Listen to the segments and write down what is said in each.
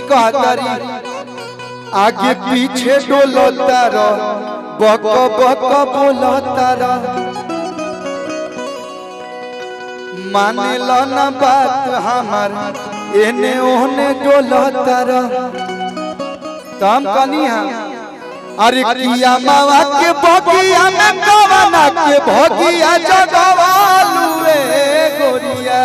कहतारी आगे पीछे डोलता रह बक बक बोलता रह माने लो ना बात हमार एने ओने डोलता रह तम कनिया अरे किया मावा के बगिया में कवना के भगिया जगवालुए गोरिया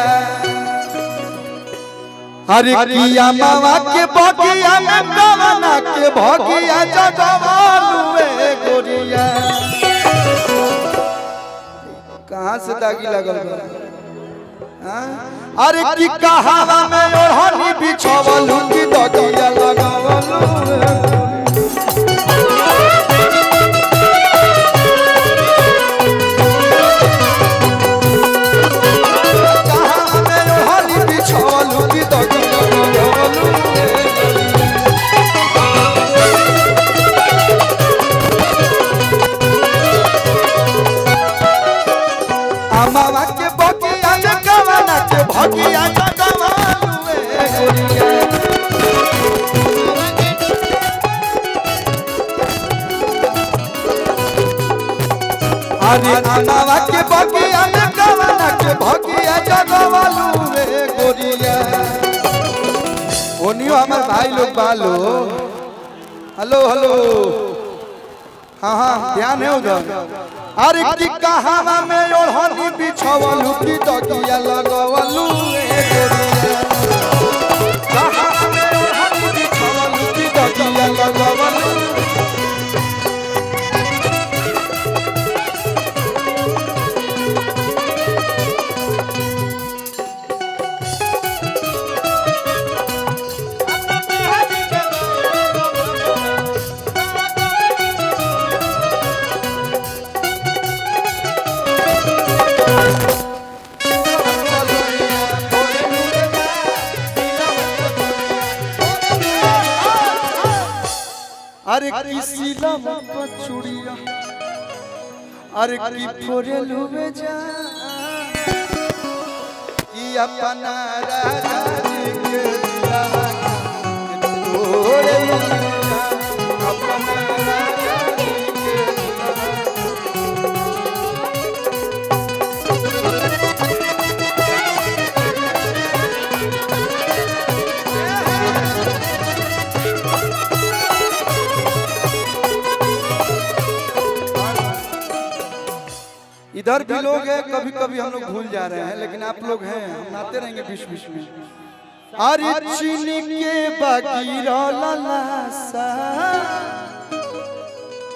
अरे किया मावा के बगिया में कवना के भगिया जगवालुए गोरिया कहाँ से दागी लगल बा अरे की कहावा में ओढ़नी बिछवलू की दगिया लगावलू मावा के बगिया में कवना के भगिया जगवालुए गोरिया अरे मावा के बगिया में कवना के भगिया जगवालुए गोरिया ओनियो हमार भाई लोग बालो हेलो हेलो हाँ हाँ ध्यान है उधर अरे की कहावा में ओढ़नी बिछवलू की दगिया लगवलू ए गोरिया कहावा में ओढ़नी बिछवलू की दगिया लगवलू अरे किसी लवा पछुड़िया अरे की फोरे लुवे जा कि अपना राजा जी के दिलवा फोरे लुवे जा अपना राजा जी के इधर भी लोग हैं कभी कभी हम लोग भूल जा रहे हैं लेकिन आप लोग हैं हम आते रहेंगे बीच बीच में अरे चीनी के बागीरा लासा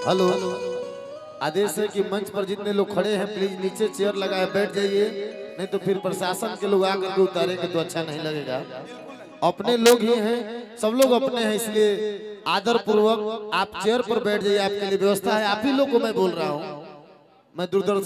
हेलो आदेश है कि मंच पर जितने लोग खड़े हैं प्लीज नीचे चेयर लगाए बैठ जाइए नहीं तो फिर प्रशासन के लोग आकर के उतारेंगे तो अच्छा नहीं लगेगा अपने लोग ही हैं सब लोग अपने हैं इसलिए आदर पूर्वक आप चेयर पर बैठ जाइए आपके लिए व्यवस्था है आप ही लोग को मैं बोल रहा हूँ मैं दूरदर्शन